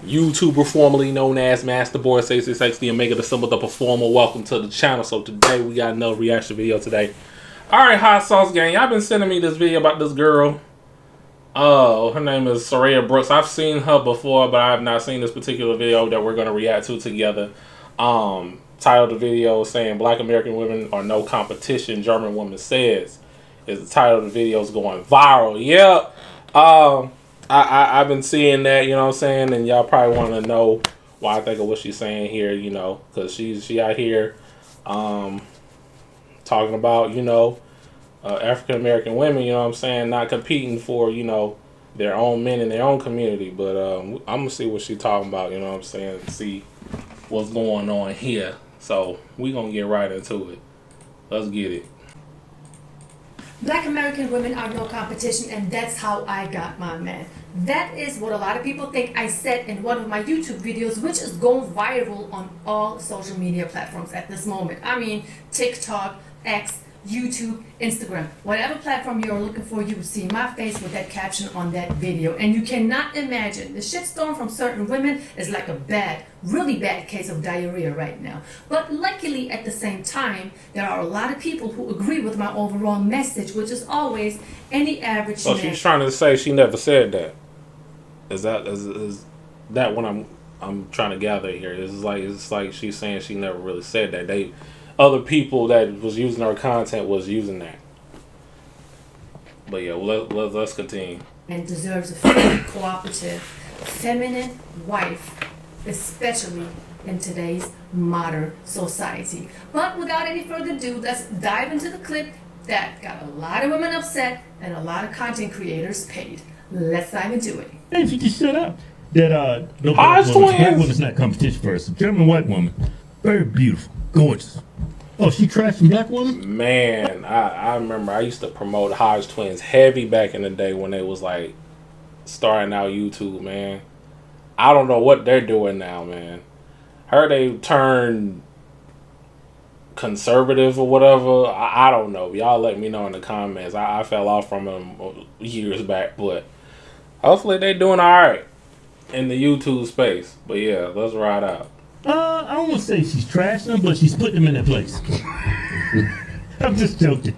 YouTuber formerly known as MasterBoris 86X, the Omega, the symbol, the performer. Welcome to the channel. So today we got another reaction video today. Alright, Hot Sauce Gang, y'all been sending me this video about this girl. Her name is Suereyya Brooks. I've seen her before, but I have not seen this particular video that we're going to react to together. Title of the video saying Black American women are no competition, German woman says. Is the title of the video is going viral. Yep. I've been seeing that, you know what I'm saying, and y'all probably want to know why I think of what she's saying here, you know, because she out here talking about, you know, African American women, you know what I'm saying, not competing for, you know, their own men in their own community. But I'm gonna see what she's talking about, you know what I'm saying, and see what's going on here. So we gonna get right into it. Let's get it. Black American women are no competition, and that's how I got my man. That is what a lot of people think I said in one of my YouTube videos, which is going viral on all social media platforms at this moment. I mean, TikTok, X, YouTube, Instagram, whatever platform you're looking for, you will see my face with that caption on that video. And you cannot imagine, the shitstorm from certain women is like a bad, really bad case of diarrhea right now. But luckily, at the same time, there are a lot of people who agree with my overall message, which is always any average So man. she's trying to say she never said that. Is that what I'm trying to gather here? It's like she's saying she never really said that. Other people that was using her content was using that. But yeah, let's continue. And deserves a very cooperative, feminine wife, especially in today's modern society. But without any further ado, let's dive into the clip that got a lot of women upset and a lot of content creators paid. Let's dive into it. Hey, if you just shut up. That no Black woman's not competition first. A German white woman, very beautiful, gorgeous. Oh, she trashed a black woman? Man, I remember I used to promote Hodge Twins heavy back in the day when they was like starting out YouTube, man. I don't know what they're doing now, man. Heard they turned conservative or whatever. I don't know. Y'all let me know in the comments. I fell off from them years back, but hopefully they doing all right in the YouTube space. But yeah, let's ride out. I don't want to say she's trashing them, but she's putting them in their place. I'm just joking.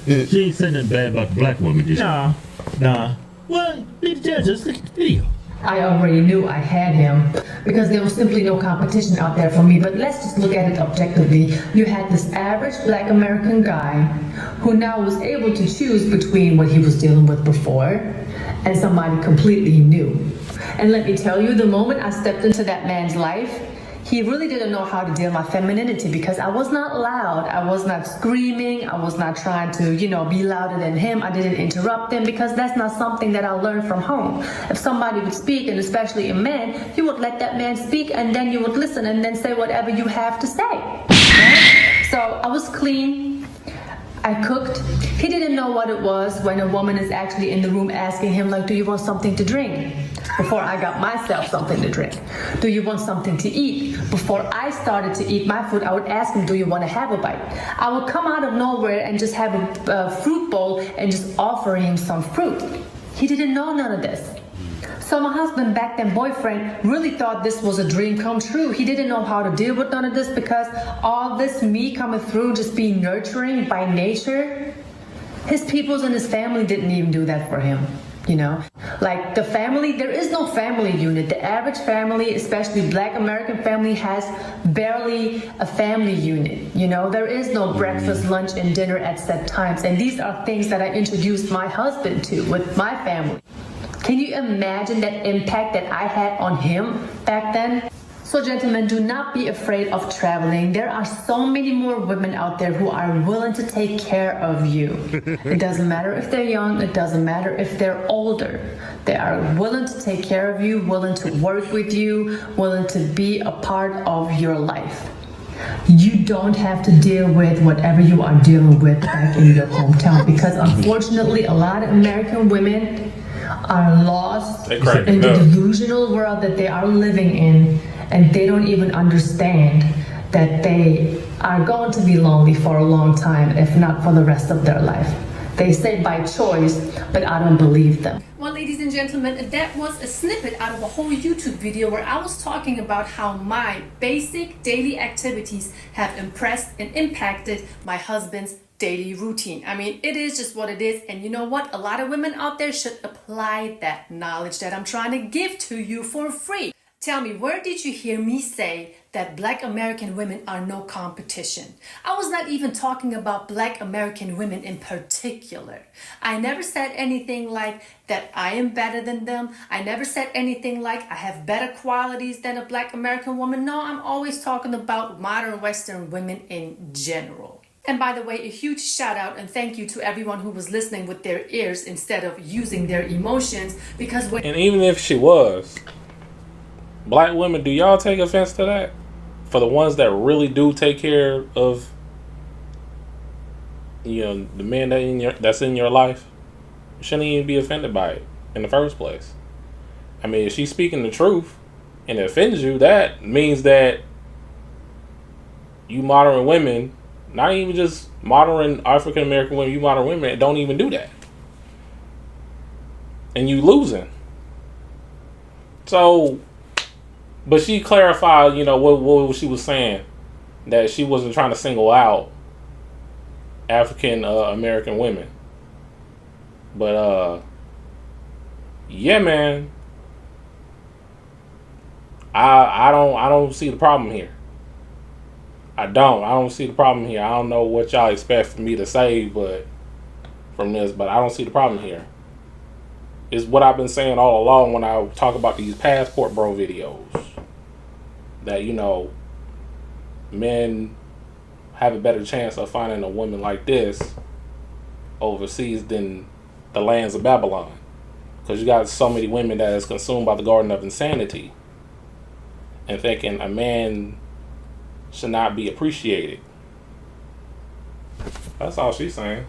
She ain't saying nothing bad about the black woman, did she? Nah. Well, be the judge. Let's look at the video. I already knew I had him because there was simply no competition out there for me. But let's just look at it objectively. You had this average Black American guy who now was able to choose between what he was dealing with before and somebody completely new. And let me tell you, the moment I stepped into that man's life, he really didn't know how to deal with my femininity because I was not loud. I was not screaming. I was not trying to, you know, be louder than him. I didn't interrupt him because that's not something that I learned from home. If somebody would speak, and especially a man, you would let that man speak and then you would listen and then say whatever you have to say. Right? So I was clean. I cooked. He didn't know what it was when a woman is actually in the room asking him, like, do you want something to drink? Before I got myself something to drink. Do you want something to eat? Before I started to eat my food, I would ask him, do you want to have a bite? I would come out of nowhere and just have a fruit bowl and just offer him some fruit. He didn't know none of this. So my husband, back then boyfriend, really thought this was a dream come true. He didn't know how to deal with none of this because all this me coming through, just being nurturing by nature, his peoples and his family didn't even do that for him. You know, like the family, there is no family unit. The average family, especially Black American family, has barely a family unit. You know, there is no breakfast, lunch, and dinner at set times. And these are things that I introduced my husband to with my family. Can you imagine that impact that I had on him back then? So gentlemen, do not be afraid of traveling. There are so many more women out there who are willing to take care of you. It doesn't matter if they're young, it doesn't matter if they're older. They are willing to take care of you, willing to work with you, willing to be a part of your life. You don't have to deal with whatever you are dealing with back in your hometown because unfortunately a lot of American women are lost in the delusional world that they are living in, and they don't even understand that they are going to be lonely for a long time, if not for the rest of their life. They say by choice, but I don't believe them. Well, ladies and gentlemen, that was a snippet out of a whole YouTube video where I was talking about how my basic daily activities have impressed and impacted my husband's daily routine. I mean, it is just what it is. And you know what? A lot of women out there should apply that knowledge that I'm trying to give to you for free. Tell me, where did you hear me say that Black American women are no competition? I was not even talking about Black American women in particular. I never said anything like that I am better than them. I never said anything like I have better qualities than a Black American woman. No, I'm always talking about modern Western women in general. And by the way, a huge shout out and thank you to everyone who was listening with their ears instead of using their emotions, because when... And even if she was, Black women, do y'all take offense to that? For the ones that really do take care of, you know, the men that's in your life, you shouldn't even be offended by it in the first place. I mean, if she's speaking the truth and it offends you, that means that you modern women, not even just modern African American women, you modern women that don't even do that. And you losing. So, but she clarified, you know, what she was saying, that she wasn't trying to single out African American women. But yeah, man, I don't see the problem here. I don't see the problem here. I don't know what y'all expect for me to say, but from this, but I don't see the problem here. It's what I've been saying all along when I talk about these passport bro videos. That, you know, men have a better chance of finding a woman like this overseas than the lands of Babylon. Because you got so many women that is consumed by the garden of insanity and thinking a man should not be appreciated. That's all she's saying.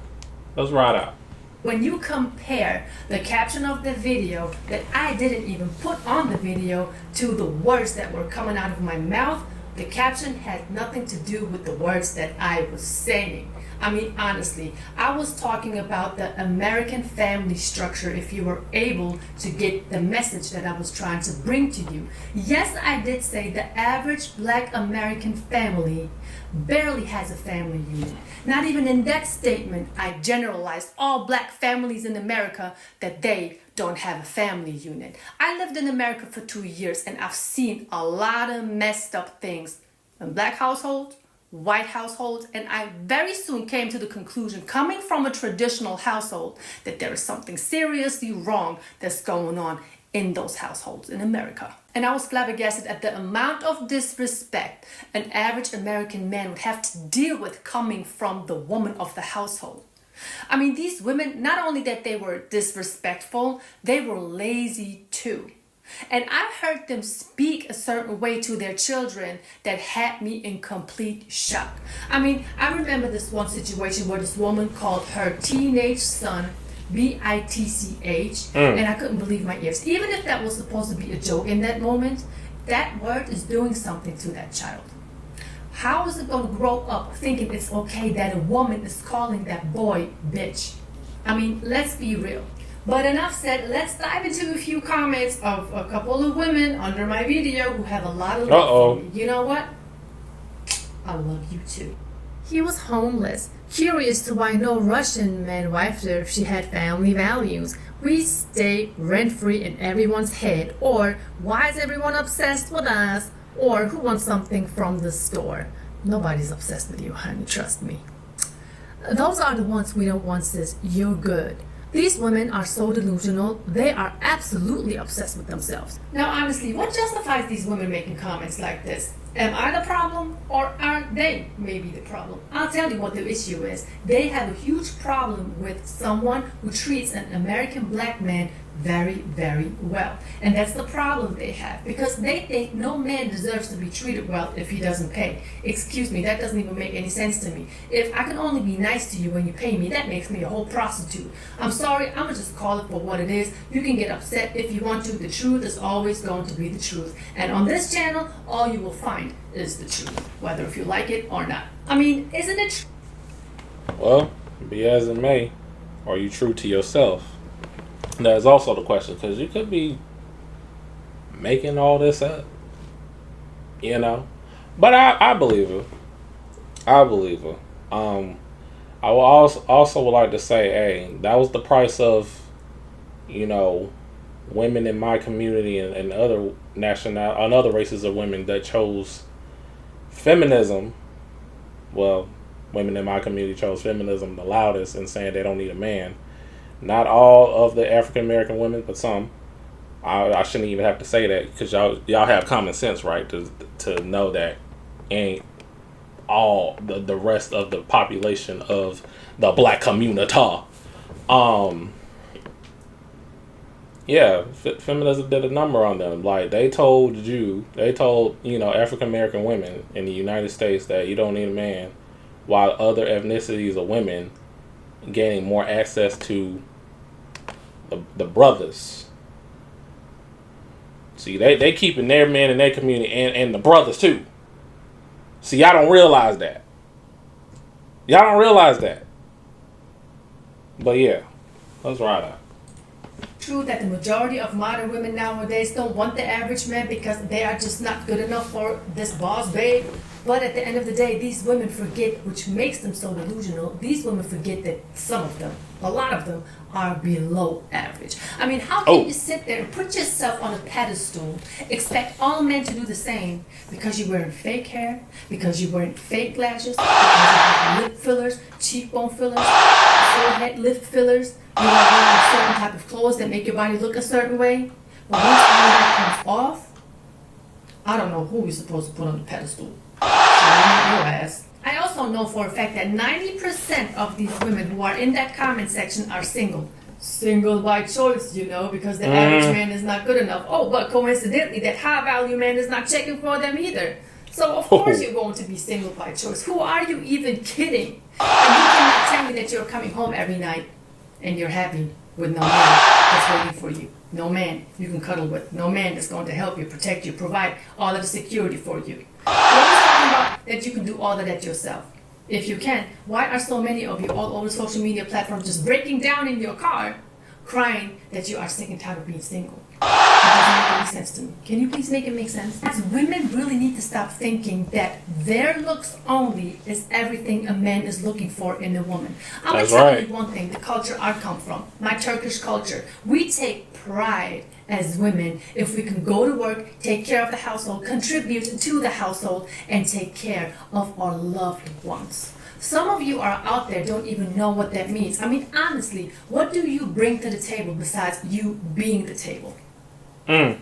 Let's ride out. When you compare the caption of the video that I didn't even put on the video to the words that were coming out of my mouth, the caption had nothing to do with the words that I was saying. I mean, honestly, I was talking about the American family structure, if you were able to get the message that I was trying to bring to you. Yes, I did say the average Black American family barely has a family unit. Not even in that statement, I generalized all Black families in America that they don't have a family unit. I lived in America for 2 years and I've seen a lot of messed up things in Black households, white households, and I very soon came to the conclusion, coming from a traditional household, that there is something seriously wrong that's going on in those households in America. And I was flabbergasted at the amount of disrespect an average American man would have to deal with coming from the woman of the household. I mean, these women, not only that they were disrespectful, they were lazy too. And I heard them speak a certain way to their children that had me in complete shock. I mean, I remember this one situation where this woman called her teenage son bitch, and I couldn't believe my ears. Even if that was supposed to be a joke in that moment, that word is doing something to that child. How is it going to grow up thinking it's okay that a woman is calling that boy bitch? I mean, let's be real. But enough said, let's dive into a few comments of a couple of women under my video who have a lot of love for me. You know what? I love you too. He was homeless, curious to why no Russian man wifed her if she had family values. We stay rent-free in everyone's head. Or, why is everyone obsessed with us? Or, who wants something from the store? Nobody's obsessed with you, honey, trust me. Those are the ones we don't want, sis. You're good. These women are so delusional, they are absolutely obsessed with themselves. Now honestly, what justifies these women making comments like this? Am I the problem, or are they maybe the problem? I'll tell you what the issue is. They have a huge problem with someone who treats an American Black man very, very well. And that's the problem they have, because they think no man deserves to be treated well if he doesn't pay. Excuse me, that doesn't even make any sense to me. If I can only be nice to you when you pay me, that makes me a whole prostitute. I'm sorry, I'm gonna just call it for what it is. You can get upset if you want to. The truth is always going to be the truth. And on this channel, all you will find is the truth, whether if you like it or not. I mean, isn't it true? Well, be as it may, Are you true to yourself? That is also the question, because you could be making all this up, you know. But I believe her. I believe her. I will also would like to say, hey, that was the price of, you know, women in my community and other and other races of women that chose feminism. Well, women in my community chose feminism the loudest and saying they don't need a man. Not all of the African American women, but some. I shouldn't even have to say that, because y'all have common sense, right? To know that ain't all the rest of the population of the black community. Yeah, feminism did a number on them. Like, they told African American women in the United States that you don't need a man, while other ethnicities of women gaining more access to the brothers. See, they keeping their men in their community and the brothers too. See, y'all don't realize that. But yeah, let's ride out. True that the majority of modern women nowadays don't want the average man because they are just not good enough for this boss babe. But at the end of the day, these women forget, which makes them so delusional, these women forget that some of them, a lot of them, are below average. I mean, how can you sit there and put yourself on a pedestal, expect all men to do the same, because you're wearing fake hair, because you're wearing fake lashes, because you have lip fillers, cheekbone fillers, forehead lip fillers, you are wearing certain type of clothes that make your body look a certain way. But once all that comes off, I don't know who you're supposed to put on the pedestal. Your ass. I also know for a fact that 90% of these women who are in that comment section are single. Single by choice, you know, because the average man is not good enough. Oh, but coincidentally, that high value man is not checking for them either. So of course you're going to be single by choice. Who are you even kidding? And you cannot tell me that you're coming home every night and you're happy with no man that's waiting for you. No man you can cuddle with. No man that's going to help you, protect you, provide all of the security for you. What is talking about that you can do all of that yourself? If you can, why are so many of you all over social media platforms just breaking down in your car, crying that you are sick and tired of being single? That doesn't make any sense to me. Can you please make it make sense? As women really need to stop thinking that their looks only is everything a man is looking for in a woman. I'm going to tell you one thing, the culture I come from, my Turkish culture, we take pride as women if we can go to work, take care of the household, contribute to the household, and take care of our loved ones. Some of you are out there don't even know what that means. I mean, honestly, what do you bring to the table besides you being the table?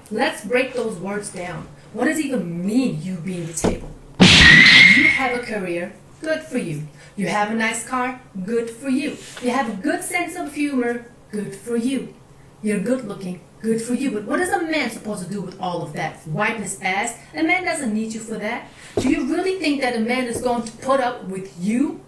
Let's break those words down. What does it even mean, you being the table? You have a career, good for you. You have a nice car, good for you. You have a good sense of humor, good for you. You're good looking, good for you. But what is a man supposed to do with all of that? Wipe his ass? A man doesn't need you for that. Do you really think that a man is going to put up with you?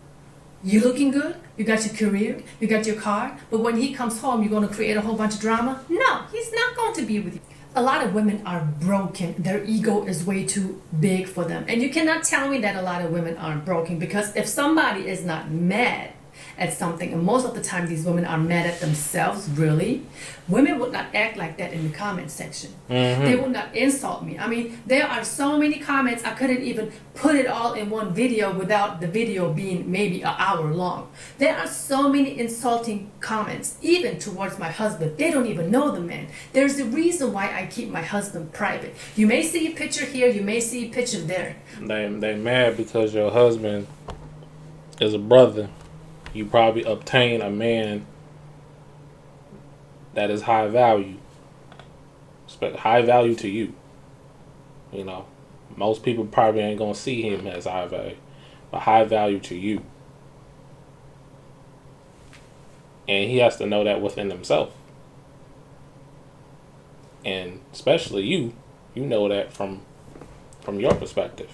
You looking good? You got your career, you got your car, but when he comes home, you're going to create a whole bunch of drama? No, he's not going to be with you. A lot of women are broken. Their ego is way too big for them. And you cannot tell me that a lot of women aren't broken, because if somebody is not mad at something, and most of the time these women are mad at themselves, really, women would not act like that in the comment section. They would not insult me. I mean, there are so many comments, I couldn't even put it all in one video without the video being maybe an hour long. There are so many insulting comments, even towards my husband. They don't even know the man. There's a reason why I keep my husband private. You may see a picture here, you may see a picture there. They mad because your husband is a brother. You probably obtain a man that is high value. High value to you. You know, most people probably ain't gonna see him as high value, but high value to you. And he has to know that within himself. And especially you know that from your perspective,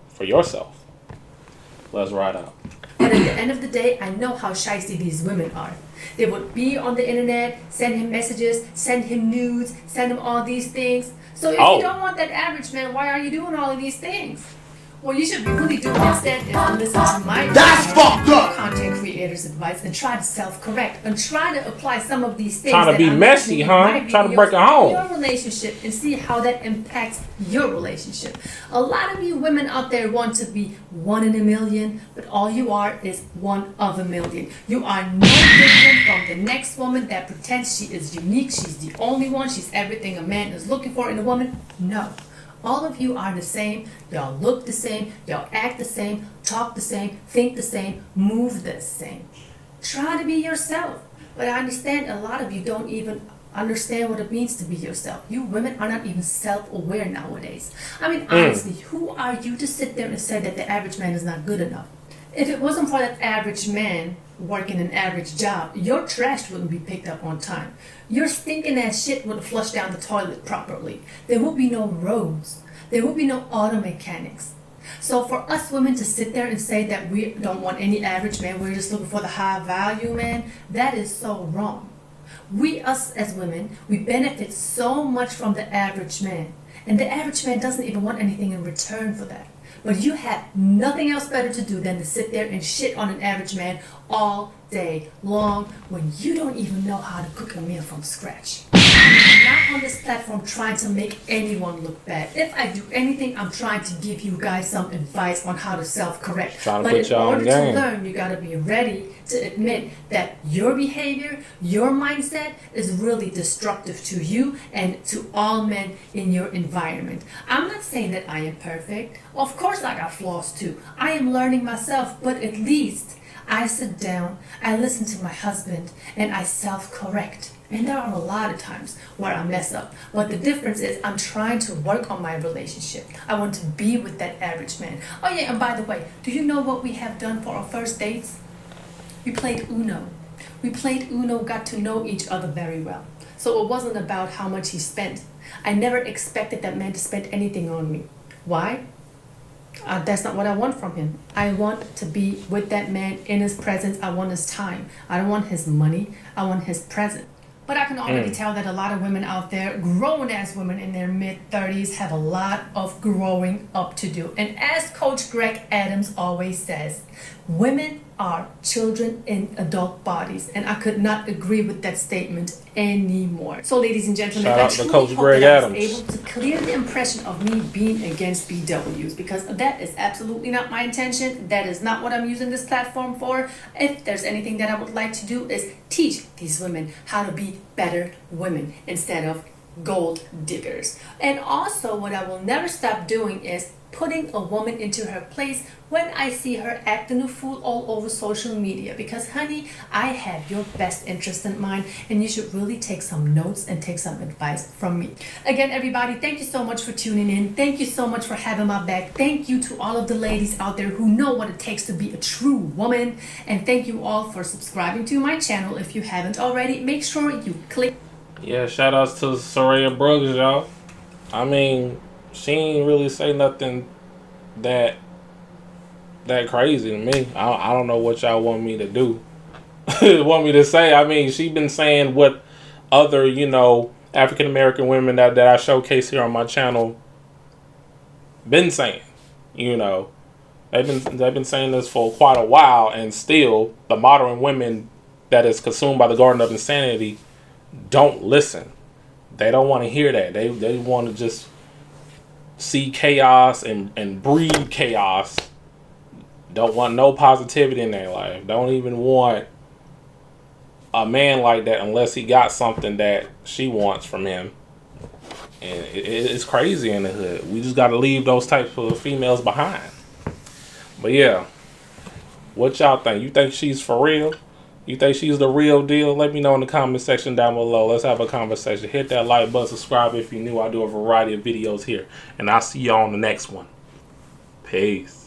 for yourself. Let's ride out. But at the end of the day, I know how shysty these women are. They would be on the internet, send him messages, send him nudes, send him all these things. So if you don't want that average man, why are you doing all of these things? What you should be really doing instead is listen to my content creators' advice and try to self-correct and try to apply some of these things. Trying to be messy, huh? Trying to break it home. Your relationship and see how that impacts your relationship. A lot of you women out there want to be one in a million, but all you are is one of a million. You are no different from the next woman that pretends she is unique, she's the only one, she's everything a man is looking for in a woman. No. All of you are the same, y'all look the same, y'all act the same, talk the same, think the same, move the same. Try to be yourself. But I understand a lot of you don't even understand what it means to be yourself. You women are not even self-aware nowadays. I mean, honestly, who are you to sit there and say that the average man is not good enough? If it wasn't for that average man working an average job, your trash wouldn't be picked up on time. Your stinking ass shit wouldn't flush down the toilet properly. There would be no roads. There would be no auto mechanics. So for us women to sit there and say that we don't want any average man, we're just looking for the high value man, that is so wrong. Us as women, we benefit so much from the average man. And the average man doesn't even want anything in return for that. But you have nothing else better to do than to sit there and shit on an average man all day long when you don't even know how to cook a meal from scratch. I'm not on this platform trying to make anyone look bad. If I do anything, I'm trying to give you guys some advice on how to self-correct. But in order to learn, you gotta be ready to admit that your behavior, your mindset is really destructive to you and to all men in your environment. I'm not saying that I am perfect. Of course I got flaws too. I am learning myself, but at least I sit down, I listen to my husband, and I self-correct. And there are a lot of times where I mess up. But the difference is I'm trying to work on my relationship. I want to be with that average man. Oh yeah, and by the way, do you know what we have done for our first dates? We played Uno. We played Uno, got to know each other very well. So it wasn't about how much he spent. I never expected that man to spend anything on me. Why? That's not what I want from him. I want to be with that man in his presence. I want his time. I don't want his money. I want his presence. But I can already tell that a lot of women out there, grown-ass women in their mid-30s, have a lot of growing up to do. And as Coach Greg Adams always says, women are children in adult bodies. And I could not agree with that statement anymore. So ladies and gentlemen, I truly hope that I was able to clear the impression of me being against BWs, because that is absolutely not my intention. That is not what I'm using this platform for. If there's anything that I would like to do is teach these women how to be better women instead of gold diggers. And also what I will never stop doing is putting a woman into her place when I see her acting a fool all over social media, because honey, I have your best interest in mind and you should really take some notes and take some advice from me. Again, everybody, thank you so much for tuning in. Thank you so much for having my back. Thank you to all of the ladies out there who know what it takes to be a true woman, and thank you all for subscribing to my channel. If you haven't already, make sure you click. Yeah, shout outs to Suereyya Brooks, y'all. I mean, she ain't really say nothing that crazy to me. I don't know what y'all want me to do. Want me to say. I mean, she been saying what other, African American women that I showcase here on my channel been saying. They've been saying this for quite a while, and still the modern women that is consumed by the Garden of Insanity don't listen. They don't want to hear that. They want to just see chaos and breed chaos. Don't want no positivity in their life. Don't even want a man like that unless he got something that she wants from him. And it's crazy in the hood. We just got to leave those types of females behind. But yeah, what y'all think? You think she's for real? You think she's the real deal? Let me know in the comment section down below. Let's have a conversation. Hit that like button, subscribe if you're new. I do a variety of videos here. And I'll see y'all on the next one. Peace.